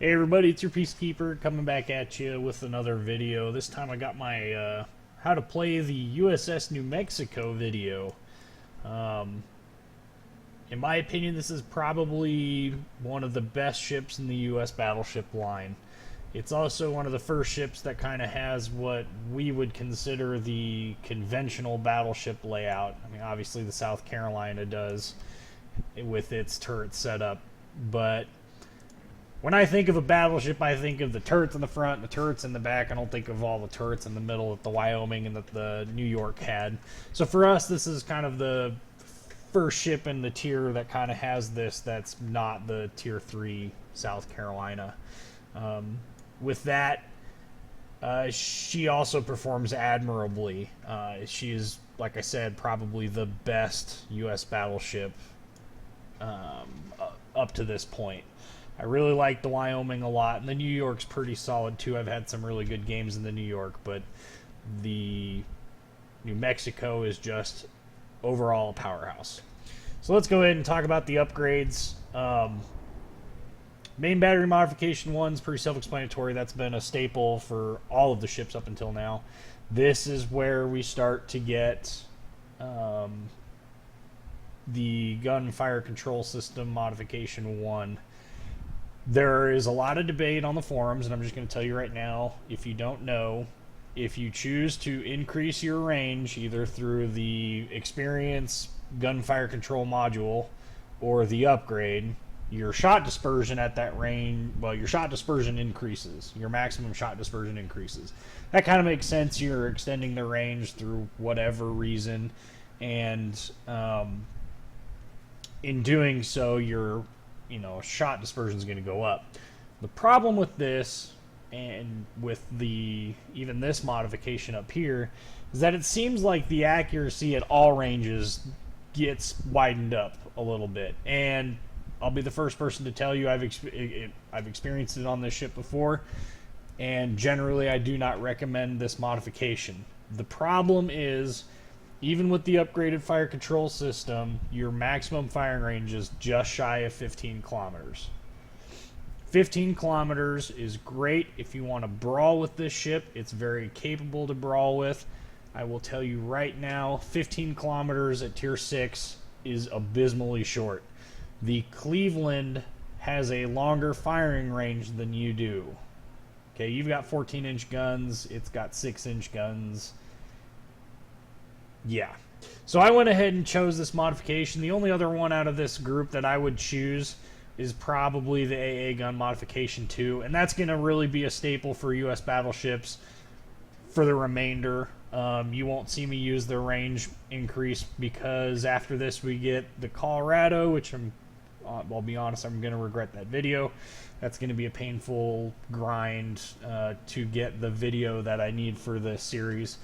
Hey everybody, it's your Peacekeeper coming back at you with another video. This time I got my how to play the USS New Mexico video. Um, in my opinion, this is probably one of the best ships in the US battleship line. It's also one of the first ships that kind of has what we would consider the conventional battleship layout. I mean, obviously the South Carolina does with its turret setup, but when I think of a battleship, I think of the turrets in the front and the turrets in the back. I don't think of all the turrets in the middle that the Wyoming and that the New York had. So for us, this is kind of the first ship in the tier that kind of has this that's not the Tier 3 South Carolina. With that, she also performs admirably. She is, like I said, probably the best U.S. battleship up to this point. I really like the Wyoming a lot, and the New York's pretty solid too. I've had some really good games in the New York, but the New Mexico is just overall a powerhouse. So let's go ahead and talk about the upgrades. Main battery modification 1 is pretty self-explanatory. That's been a staple for all of the ships up until now. This is where we start to get the gunfire control system modification 1. There is a lot of debate on the forums, and I'm just going to tell you right now, if you don't know, if you choose to increase your range either through the experience gunfire control module or the upgrade, your shot dispersion at that range, well, your shot dispersion increases. Your maximum shot dispersion increases. That kind of makes sense. You're extending the range through whatever reason, and in doing so, your shot dispersion is going to go up. The problem with this, and with even this modification up here, is that it seems like the accuracy at all ranges gets widened up a little bit. And I'll be the first person to tell you I've experienced it on this ship before, and generally I do not recommend this modification. The problem is, even with the upgraded fire control system, your maximum firing range is just shy of 15 kilometers. 15 kilometers is great if you want to brawl with this ship. It's very capable to brawl with. I will tell you right now, 15 kilometers at Tier 6 is abysmally short. The Cleveland has a longer firing range than you do. Okay, you've got 14-inch guns. It's got 6-inch guns. Yeah. So I went ahead and chose this modification. The only other one out of this group that I would choose is probably the AA gun modification 2, and that's going to really be a staple for U.S. battleships for the remainder. You won't see me use the range increase because after this we get the Colorado, which I'll be honest, I'm going to regret that video. That's going to be a painful grind to get the video that I need for this series.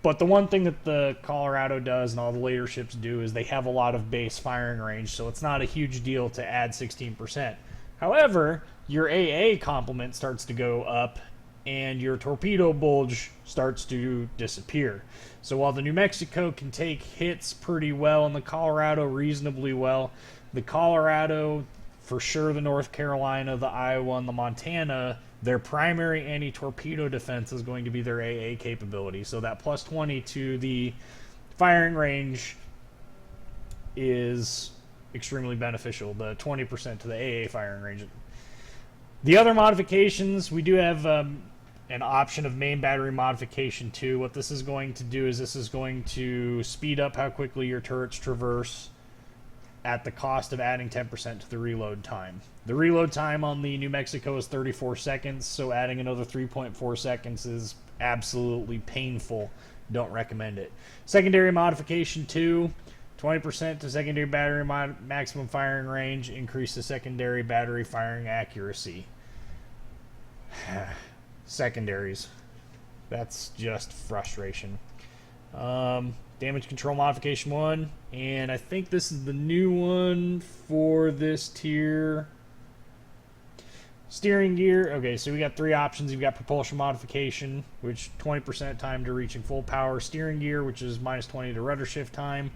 But the one thing that the Colorado does and all the later ships do is they have a lot of base firing range, so it's not a huge deal to add 16%. However, your AA complement starts to go up and your torpedo bulge starts to disappear. So while the New Mexico can take hits pretty well and the Colorado reasonably well, the Colorado, for sure the North Carolina, the Iowa, and the Montana, their primary anti-torpedo defense is going to be their AA capability. So that plus 20 to the firing range is extremely beneficial. The 20% to the AA firing range. The other modifications, we do have an option of main battery modification 2. What this is going to do is this is going to speed up how quickly your turrets traverse at the cost of adding 10% to the reload time. The reload time on the New Mexico is 34 seconds, so adding another 3.4 seconds is absolutely painful. Don't recommend it. Secondary modification 2, 20% to secondary battery maximum firing range, increase the secondary battery firing accuracy. Secondaries. That's just frustration. Damage control modification 1, and I think this is the new one for this tier. Steering gear. Okay, so we got 3 options. You've got propulsion modification, which 20% time to reaching full power. Steering gear, which is minus 20 to rudder shift time,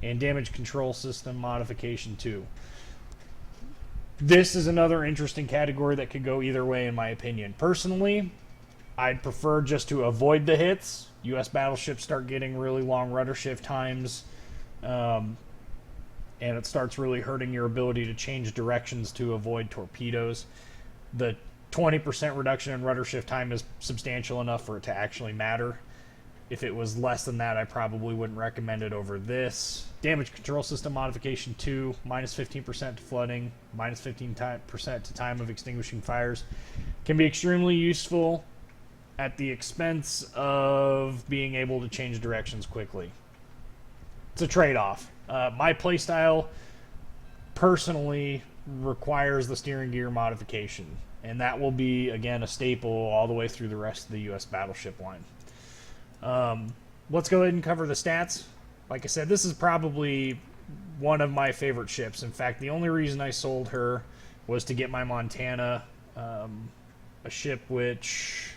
and damage control system modification 2. This is another interesting category that could go either way, in my opinion. Personally, I'd prefer just to avoid the hits. U.S. battleships start getting really long rudder shift times, and it starts really hurting your ability to change directions to avoid torpedoes. The 20% reduction in rudder shift time is substantial enough for it to actually matter. If it was less than that, I probably wouldn't recommend it over this. Damage control system modification 2, minus 15% to flooding, minus 15% to time of extinguishing fires. Can be extremely useful at the expense of being able to change directions quickly. It's a trade-off. My playstyle personally requires the steering gear modification, and that will be, again, a staple all the way through the rest of the U.S. battleship line. Let's go ahead and cover the stats. Like I said, this is probably one of my favorite ships. In fact, the only reason I sold her was to get my Montana, a ship which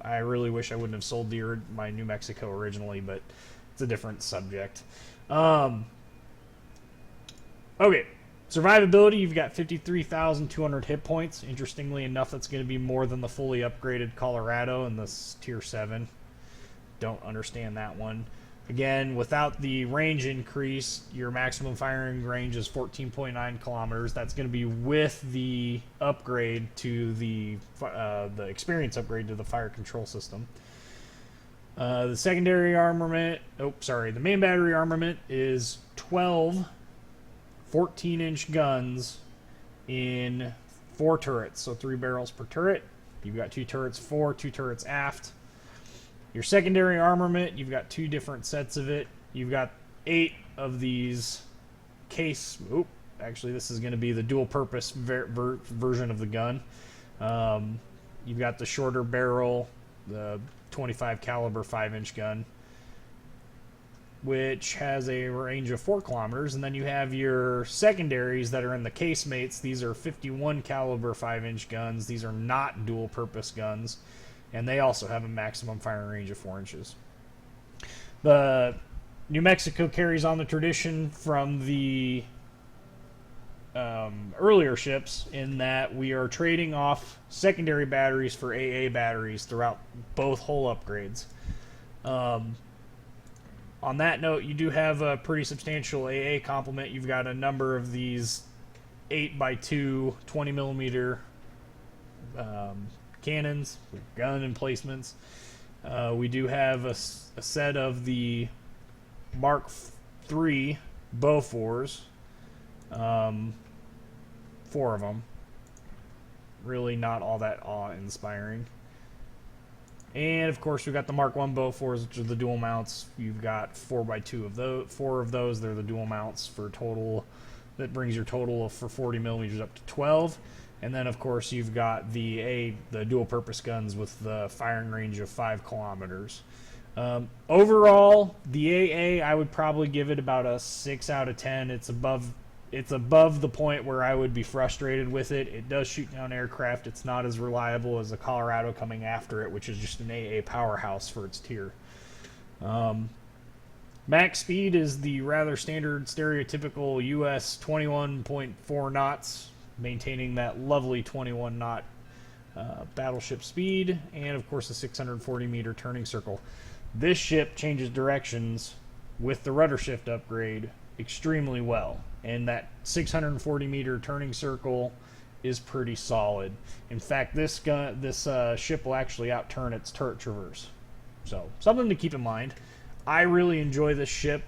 I really wish I wouldn't have sold my New Mexico originally, but it's a different subject. Okay, survivability, you've got 53,200 hit points. Interestingly enough, that's going to be more than the fully upgraded Colorado in this Tier 7. Don't understand that one. Again, without the range increase, your maximum firing range is 14.9 kilometers. That's going to be with the upgrade to the experience upgrade to the fire control system. The secondary armament, the main battery armament is 12 14-inch guns in 4 turrets, so 3 barrels per turret. You've got 2 turrets forward, 2 turrets aft. Your secondary armament, you've got 2 different sets of it. You've got 8 of these case... actually, this is going to be the dual-purpose version of the gun. You've got the shorter barrel, the 25 caliber 5-inch gun, which has a range of 4 kilometers. And then you have your secondaries that are in the casemates. These are 51 caliber 5-inch guns. These are not dual-purpose guns, and they also have a maximum firing range of 4 inches. The New Mexico carries on the tradition from the earlier ships in that we are trading off secondary batteries for AA batteries throughout both hull upgrades. On that note, you do have a pretty substantial AA complement. You've got a number of these 8x2 20 millimeter cannons, gun emplacements. We do have a set of the Mark III Bofors, 4 of them. Really not all that awe-inspiring. And of course, we've got the Mark I Bofors, which are the dual mounts. You've got 4x2 of those, 4 of those. They're the dual mounts for total. That brings your total for 40 millimeters up to 12. And then, of course, you've got the dual-purpose guns with the firing range of 5 kilometers. Overall, the AA, I would probably give it about a 6 out of 10. It's above the point where I would be frustrated with it. It does shoot down aircraft. It's not as reliable as the Colorado coming after it, which is just an AA powerhouse for its tier. Max speed is the rather standard, stereotypical US 21.4 knots, maintaining that lovely 21 knot battleship speed, and of course a 640 meter turning circle. This ship changes directions with the rudder shift upgrade extremely well, and that 640 meter turning circle is pretty solid. In fact, this ship will actually outturn its turret traverse. So something to keep in mind. I really enjoy this ship.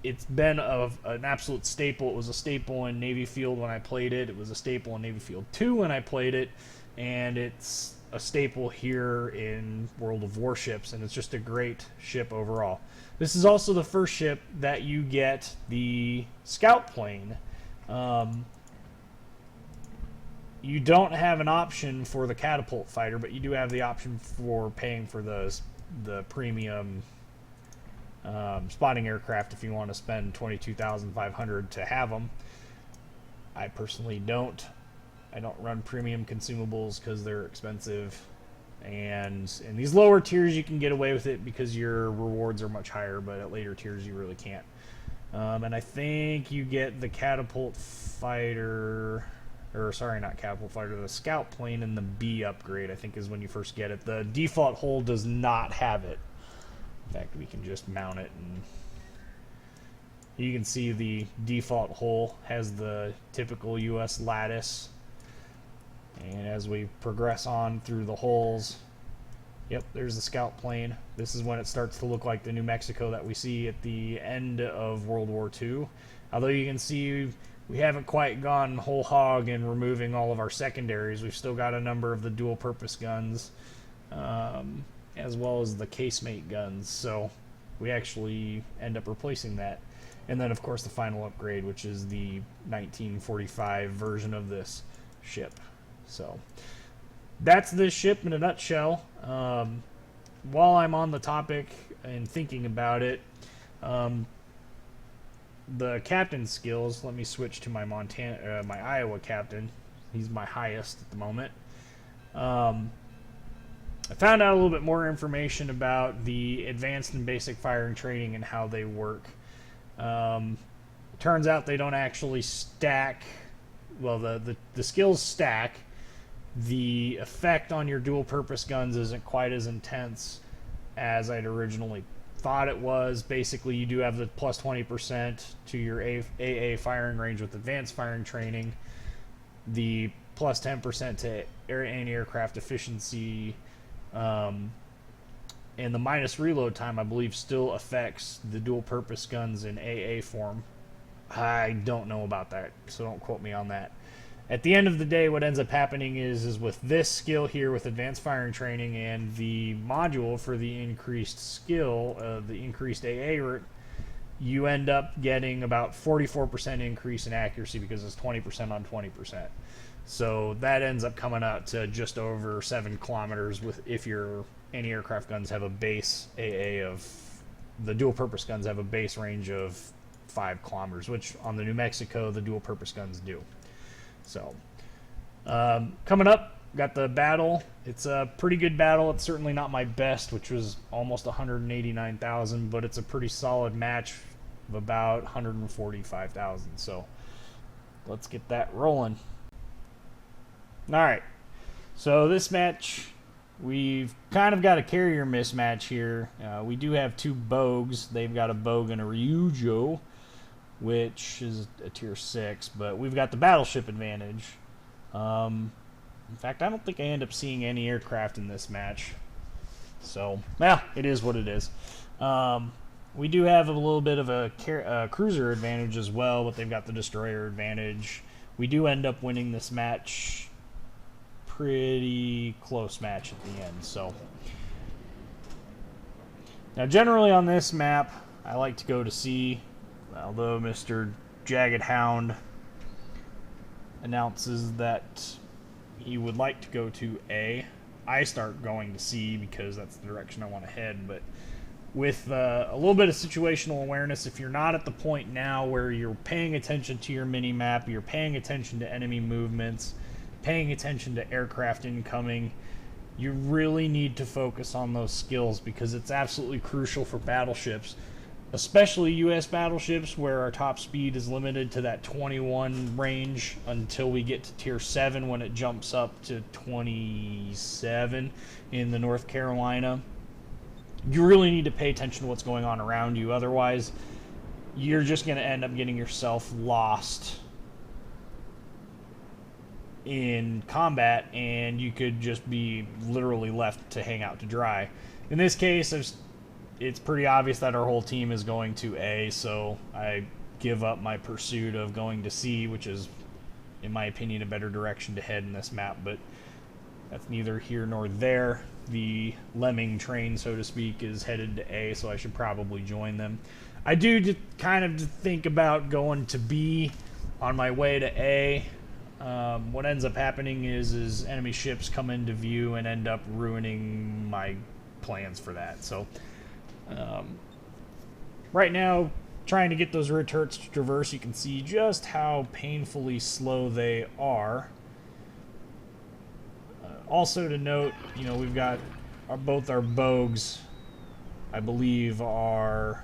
It's been an absolute staple. It was a staple in Navy Field when I played it. It was a staple in Navy Field 2 when I played it. And it's a staple here in World of Warships. And it's just a great ship overall. This is also the first ship that you get the scout plane. You don't have an option for the catapult fighter, but you do have the option for paying for the premium spotting aircraft if you want to spend $22,500 to have them. I personally don't. I don't run premium consumables because they're expensive, and in these lower tiers you can get away with it because your rewards are much higher, but at later tiers you really can't. And I think you get the catapult fighter, or sorry, not catapult fighter, the scout plane and the B upgrade, I think is when you first get it. The default hull does not have it. In fact, we can just mount it, and you can see the default hull has the typical US lattice. And as we progress on through the hulls, yep, there's the scout plane. This is when it starts to look like the New Mexico that we see at the end of World War II. Although you can see we haven't quite gone whole hog in removing all of our secondaries. We've still got a number of the dual purpose guns, as well as the casemate guns. So we actually end up replacing that. And then, of course, the final upgrade, which is the 1945 version of this ship. So that's this ship in a nutshell. While I'm on the topic and thinking about it, the captain skills, let me switch to my my Iowa captain. He's my highest at the moment. I found out a little bit more information about the advanced and basic firing training and how they work. Turns out they don't actually stack. Well, the skills stack. The effect on your dual purpose guns isn't quite as intense as I'd originally thought it was. Basically, you do have the plus 20% to your AA firing range with advanced firing training, the plus 10% to anti-aircraft efficiency, and the minus reload time, I believe, still affects the dual purpose guns in AA form. I don't know about that, so don't quote me on that. At the end of the day, what ends up happening is with this skill here with advanced firing training and the module for the increased skill, the increased AA, you end up getting about 44% increase in accuracy because it's 20% on 20%. So that ends up coming out to just over 7 kilometers if your anti-aircraft guns have a base AA of, the dual purpose guns have a base range of 5 kilometers, which on the New Mexico the dual purpose guns do. So, coming up, got the battle. It's a pretty good battle. It's certainly not my best, which was almost 189,000, but it's a pretty solid match of about 145,000. So, let's get that rolling. Alright, so this match, we've kind of got a carrier mismatch here. We do have 2 Bogues. They've got a Bogue and a Ryujo, which is a tier 6, but we've got the battleship advantage. In fact, I don't think I end up seeing any aircraft in this match. So, well, it is what it is. We do have a little bit of a cruiser advantage as well, but they've got the destroyer advantage. We do end up winning this match. Pretty close match at the end. So, now generally on this map, I like to go to sea. Although Mr. Jagged Hound announces that he would like to go to A, I start going to C because that's the direction I want to head. But with a little bit of situational awareness, if you're not at the point now where you're paying attention to your mini-map, you're paying attention to enemy movements, paying attention to aircraft incoming, you really need to focus on those skills because it's absolutely crucial for battleships. Especially U.S. battleships where our top speed is limited to that 21 range until we get to tier 7 when it jumps up to 27 in the North Carolina. You really need to pay attention to what's going on around you. Otherwise, you're just going to end up getting yourself lost in combat and you could just be literally left to hang out to dry. In this case, it's pretty obvious that our whole team is going to A, so I give up my pursuit of going to C, which is, in my opinion, a better direction to head in this map, but that's neither here nor there. The lemming train, so to speak, is headed to A, so I should probably join them. I do kind of think about going to B on my way to A. What ends up happening is enemy ships come into view and end up ruining my plans for that, so right now, trying to get those red turrets to traverse, you can see just how painfully slow they are. Also to note, we've got both our Bogues, I believe, are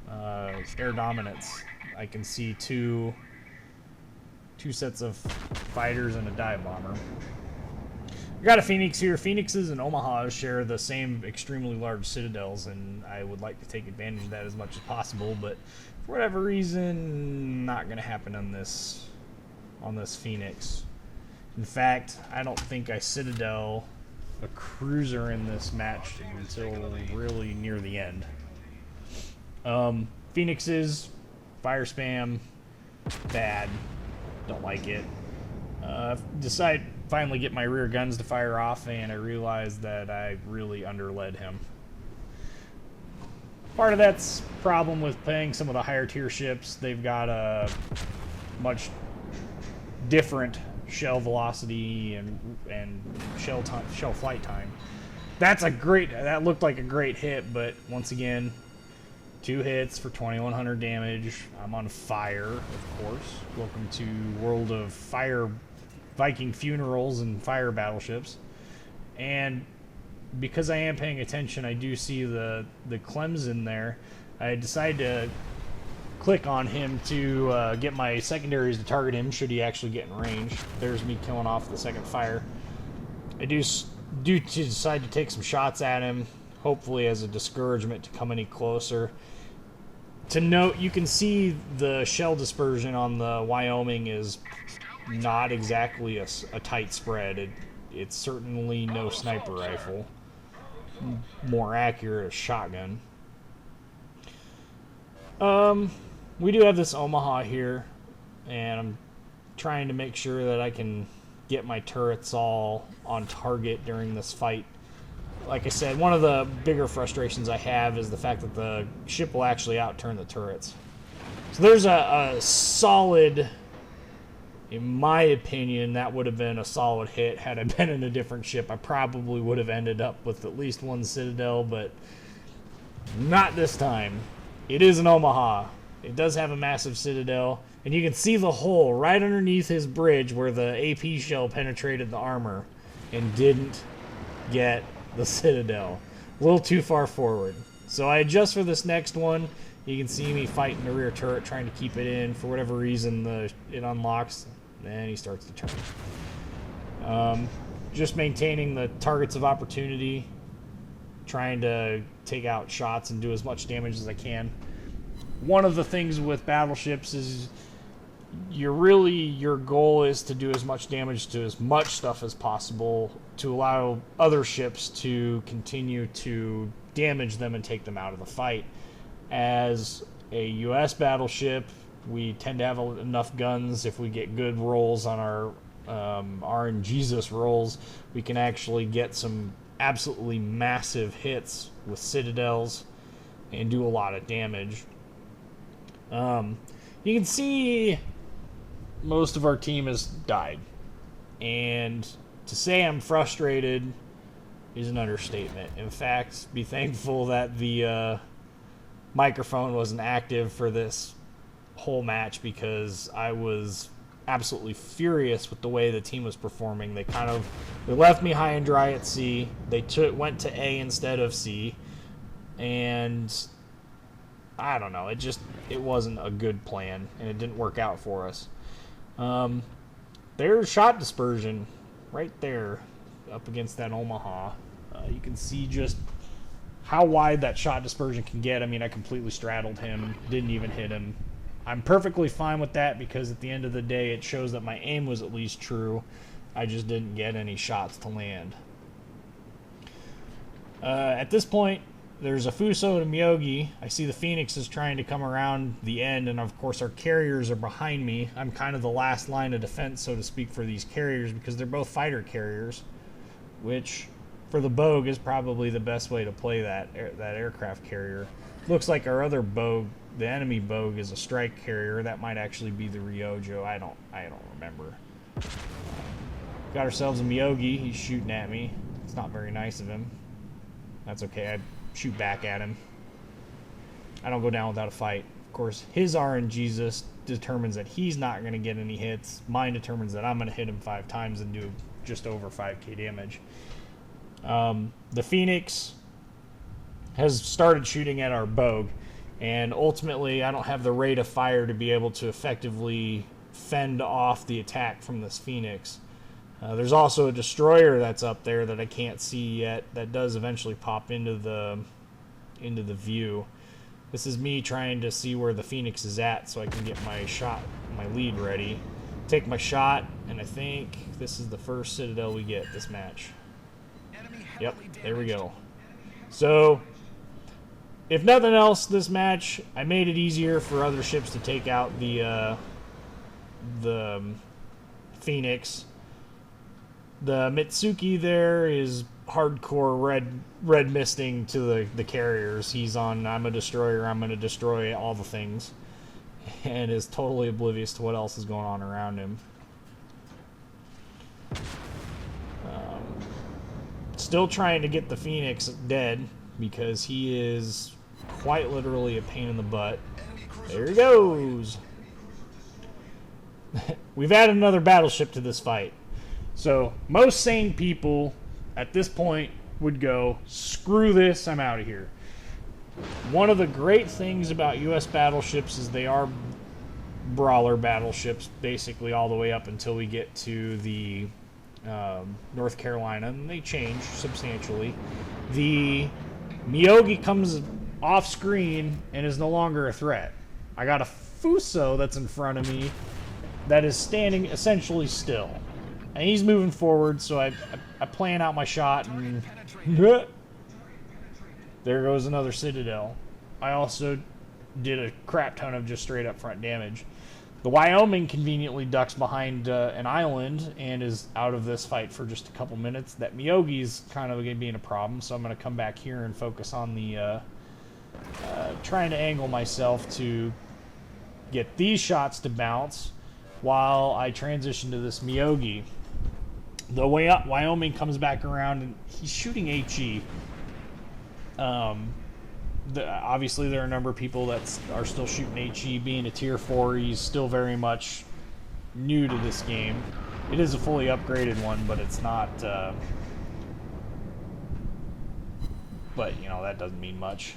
air dominance. I can see two sets of fighters and a dive bomber. We got a Phoenix here. Phoenixes and Omahas share the same extremely large citadels, and I would like to take advantage of that as much as possible, but for whatever reason, not going to happen on this Phoenix. In fact, I don't think I citadel a cruiser in this match until really near the end. Phoenixes, fire spam, bad. Don't like it. Finally get my rear guns to fire off, and I realized that I really underled him. Part of that's problem with playing some of the higher tier ships. They've got a much different shell velocity and shell flight time. That looked like a great hit, but once again, 2 hits for 2,100 damage. I'm on fire, of course. Welcome to World of Fire, Viking funerals and fire battleships. And because I am paying attention, I do see the Clemson there. I decided to click on him to get my secondaries to target him should he actually get in range. There's me killing off the second fire. I do decide to take some shots at him, hopefully as a discouragement to come any closer. To note, you can see the shell dispersion on the Wyoming is not exactly a tight spread. It's certainly no sniper rifle. More accurate, a shotgun. We do have this Omaha here, and I'm trying to make sure that I can get my turrets all on target during this fight. Like I said, one of the bigger frustrations I have is the fact that the ship will actually outturn the turrets. So there's a solid, in my opinion, that would have been a solid hit. Had I been in a different ship, I probably would have ended up with at least one citadel, but not this time. It is an Omaha. It does have a massive citadel, and you can see the hole right underneath his bridge where the AP shell penetrated the armor and didn't get the citadel. A little too far forward. So I adjust for this next one. You can see me fighting the rear turret, trying to keep it in. For whatever reason, it unlocks, and he starts to turn. Just maintaining the targets of opportunity, trying to take out shots and do as much damage as I can. One of the things with battleships is your goal is to do as much damage to as much stuff as possible to allow other ships to continue to damage them and take them out of the fight. As a US battleship, we tend to have enough guns. If we get good rolls on our RNGesus rolls, we can actually get some absolutely massive hits with citadels and do a lot of damage. You can see most of our team has died, and to say I'm frustrated is an understatement. In fact, be thankful that the microphone wasn't active for this whole match, because I was absolutely furious with the way the team was performing. They left me high and dry at C. They went to A instead of C, and I don't know. It wasn't a good plan, and it didn't work out for us. There's shot dispersion right there up against that Omaha. You can see just how wide that shot dispersion can get. I mean, I completely straddled him, didn't even hit him. I'm perfectly fine with that, because at the end of the day, it shows that my aim was at least true. I just didn't get any shots to land. At this point, there's a Fuso and a Myogi. I see the Phoenix is trying to come around the end, and of course our carriers are behind me. I'm kind of the last line of defense, so to speak, for these carriers, because they're both fighter carriers, which for the Bogue is probably the best way to play that aircraft carrier. Looks like our other Bogue, the enemy Bogue, is a strike carrier. That might actually be the Ryojo. I don't remember. Got ourselves a Myogi. He's shooting at me. It's not very nice of him. That's okay. I shoot back at him. I don't go down without a fight. Of course, his RNGesus determines that he's not going to get any hits. Mine determines that I'm going to hit him 5 times and do just over 5k damage. The Phoenix has started shooting at our Bogue, And ultimately, I don't have the rate of fire to be able to effectively fend off the attack from this Phoenix. There's also a destroyer that's up there that I can't see yet that does eventually pop into the view. This is me trying to see where the Phoenix is at so I can get my shot, my lead ready. Take my shot, and I think this is the first Citadel we get this match. Yep, there we go. So, if nothing else, this match, I made it easier for other ships to take out the Phoenix. The Mitsuki there is hardcore red misting to the carriers. He's on, I'm a destroyer, I'm going to destroy all the things, and is totally oblivious to what else is going on around him. Still trying to get the Phoenix dead, because he is quite literally a pain in the butt. There he goes! We've added another battleship to this fight. So, most sane people at this point would go, screw this, I'm out of here. One of the great things about U.S. battleships is they are brawler battleships, basically all the way up until we get to the North Carolina, and they change substantially. The Miyogi comes off screen and is no longer a threat. I got a Fuso that's in front of me that is standing essentially still. And he's moving forward, so I plan out my shot, and there goes another Citadel. I also did a crap ton of just straight up front damage. The Wyoming conveniently ducks behind an island and is out of this fight for just a couple minutes. That Miyogi's kind of being a problem, so I'm going to come back here and focus on the trying to angle myself to get these shots to bounce while I transition to this Miyogi. The way up, Wyoming comes back around and he's shooting HE. Obviously, there are a number of people that are still shooting HE. Being a tier 4, he's still very much new to this game. It is a fully upgraded one, but it's not. But you know that doesn't mean much.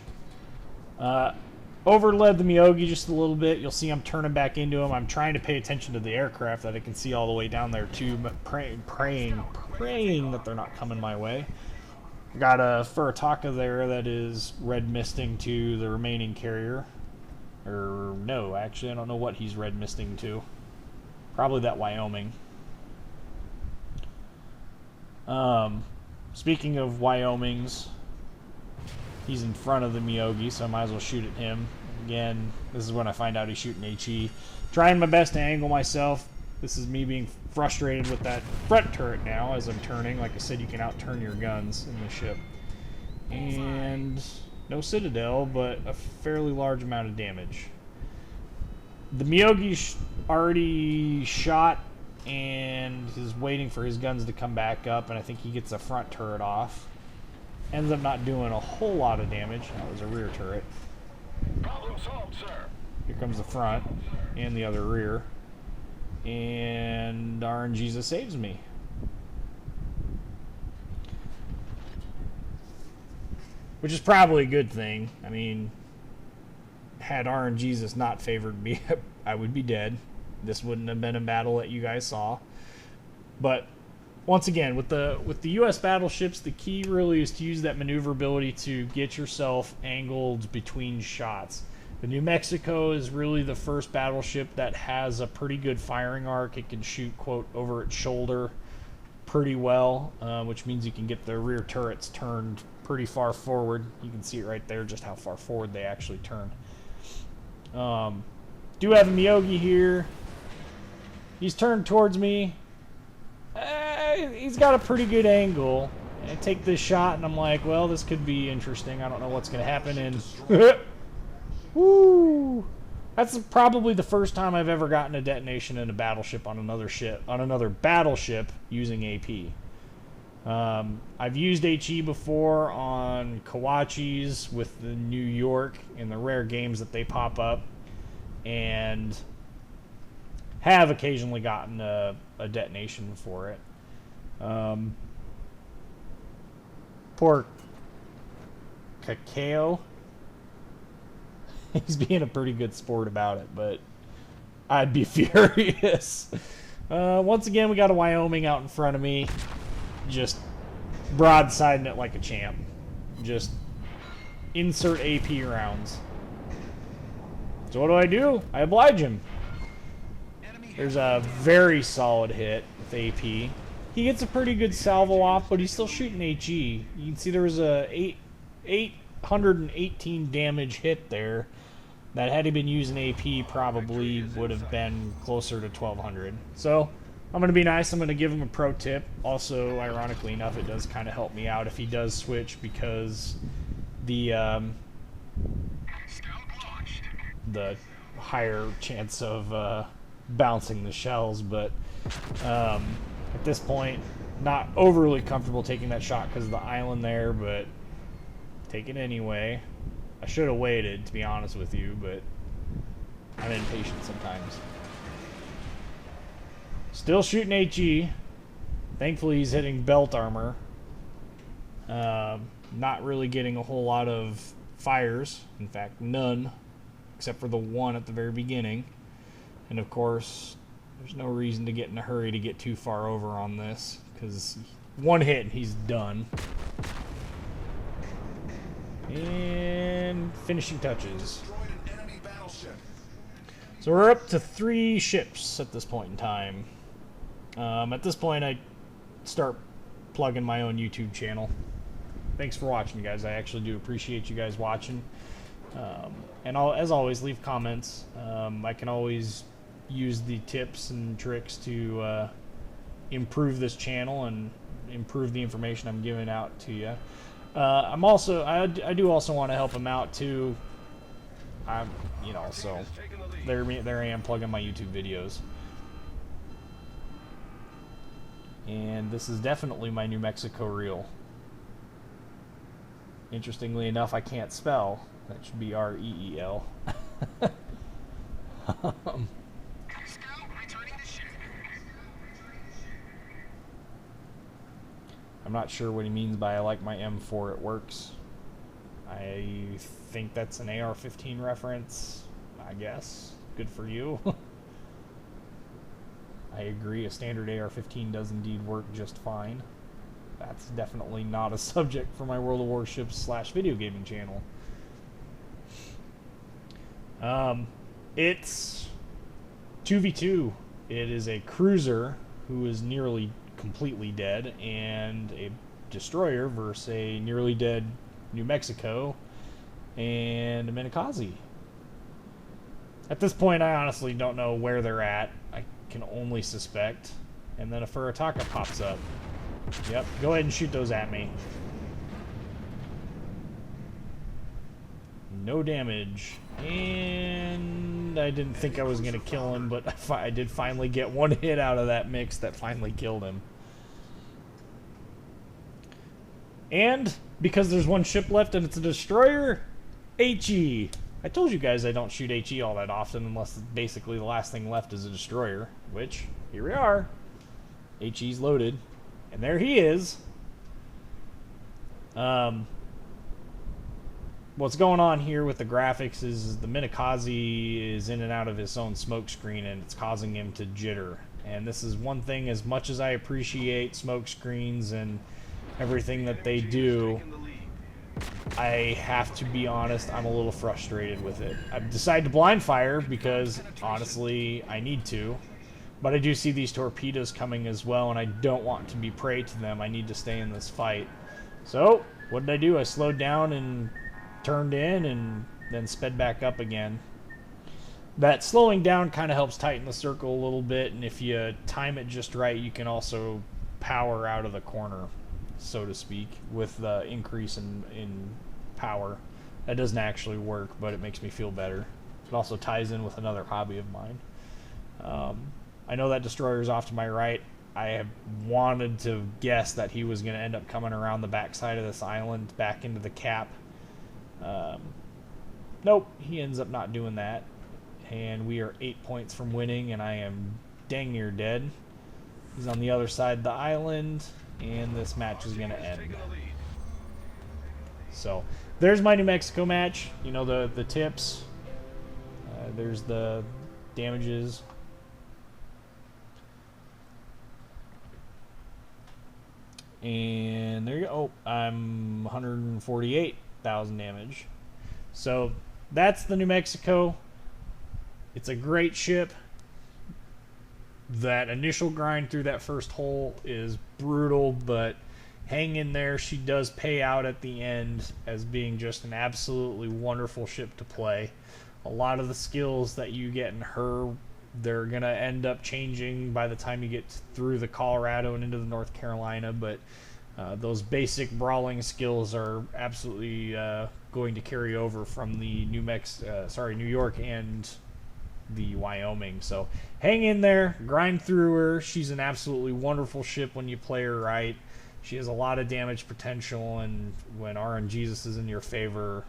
Overled the Miyogi just a little bit. You'll see I'm turning back into him. I'm trying to pay attention to the aircraft that I can see all the way down there too, but praying that they're not coming my way. Got a Furitaka there that is red misting to the remaining carrier. Or no, actually I don't know what he's red misting to. Probably that Wyoming. Speaking of Wyomings, he's in front of the Miyogi, so I might as well shoot at him. Again, this is when I find out he's shooting HE. Trying my best to angle myself. This is me being frustrated with that front turret now as I'm turning. Like I said, you can out-turn your guns in the ship. And no Citadel, but a fairly large amount of damage. The Miyogi's already shot and is waiting for his guns to come back up, and I think he gets the front turret off. Ends up not doing a whole lot of damage. That was a rear turret. Problem solved, sir. Here comes the front and the other rear. And RNGesus saves me. Which is probably a good thing. I mean, had RNGesus not favored me, I would be dead. This wouldn't have been a battle that you guys saw. But once again, with the U.S. battleships, the key really is to use that maneuverability to get yourself angled between shots. The New Mexico is really the first battleship that has a pretty good firing arc. It can shoot, quote, over its shoulder pretty well, which means you can get the rear turrets turned pretty far forward. You can see it right there, just how far forward they actually turn. Do have a Miyogi here. He's turned towards me. He's got a pretty good angle. I take this shot and I'm like, well, this could be interesting. I don't know what's going to happen. And woo! That's probably the first time I've ever gotten a detonation in a battleship on another ship, on another battleship using AP. I've used HE before on Kawachis with the New York in the rare games that they pop up, and have occasionally gotten a detonation for it. Poor Cacao. He's being a pretty good sport about it, but I'd be furious. Once again, we got a Wyoming out in front of me. Just broadsiding it like a champ. Just insert AP rounds. So what do? I oblige him. There's a very solid hit with AP. He gets a pretty good salvo off, but he's still shooting HE. You can see there was a 818 damage hit there. That had he been using AP probably would have been closer to 1200. So I'm going to be nice. I'm going to give him a pro tip. Also, ironically enough, it does kind of help me out if he does switch, because the higher chance of bouncing the shells. But at this point, not overly comfortable taking that shot because of the island there, but take it anyway. I should have waited, to be honest with you, but I'm impatient sometimes. Still shooting HE. Thankfully, he's hitting belt armor. Not really getting a whole lot of fires. In fact, none, except for the one at the very beginning. And of course, there's no reason to get in a hurry to get too far over on this, because one hit and he's done. And finishing touches. So we're up to 3 ships at this point in time. At this point, I start plugging my own YouTube channel. Thanks for watching, guys. I actually do appreciate you guys watching. And as always, leave comments. I can always use the tips and tricks to improve this channel and improve the information I'm giving out to you. I do also want to help him out too. So there I am plugging my YouTube videos. And this is definitely my New Mexico reel. Interestingly enough, I can't spell. That should be R-E-E-L. I'm not sure what he means by I like my M4, it works. I think that's an AR-15 reference, I guess. Good for you. I agree, a standard AR-15 does indeed work just fine. That's definitely not a subject for my World of Warships / video gaming channel. It's 2v2. It is a cruiser who is nearly completely dead, and a destroyer versus a nearly dead New Mexico and a Minikaze. At this point, I honestly don't know where they're at. I can only suspect. And then a Furataka pops up. Yep, go ahead and shoot those at me. No damage. And I didn't think I was going to kill him, but I did finally get one hit out of that mix that finally killed him. And because there's one ship left and it's a destroyer, HE. I told you guys I don't shoot HE all that often unless basically the last thing left is a destroyer, which, here we are. HE's loaded. And there he is. What's going on here with the graphics is the Minikaze is in and out of his own smoke screen, and it's causing him to jitter. And this is one thing, as much as I appreciate smoke screens and everything that they do, I have to be honest, I'm a little frustrated with it. I've decided to blind fire because, honestly, I need to. But I do see these torpedoes coming as well, and I don't want to be prey to them. I need to stay in this fight. So, what did I do? I slowed down and turned in and then sped back up again. That slowing down kind of helps tighten the circle a little bit, and if you time it just right, you can also power out of the corner, so to speak, with the increase in power. That doesn't actually work, but it makes me feel better. It also ties in with another hobby of mine. I know that destroyer's off to my right. I have wanted to guess that he was going to end up coming around the backside of this island back into the cap. Nope, he ends up not doing that. And we are 8 points from winning, and I am dang near dead. He's on the other side of the island, and this match is going to end. So, there's my New Mexico match. You know, the tips. There's the damages. And there you go. Oh, I'm 148,000 damage. So that's the New Mexico. It's a great ship. That initial grind through that first hole is brutal, but hang in there. She does pay out at the end as being just an absolutely wonderful ship to play. A lot of the skills that you get in her, they're going to end up changing by the time you get through the Colorado and into the North Carolina, but those basic brawling skills are absolutely going to carry over from the New York and the Wyoming. So hang in there, grind through her. She's an absolutely wonderful ship when you play her right. She has a lot of damage potential, and when RNGesus is in your favor,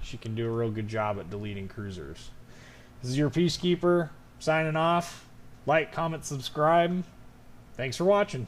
she can do a real good job at deleting cruisers. This is your Peacekeeper signing off. Like, comment, subscribe. Thanks for watching.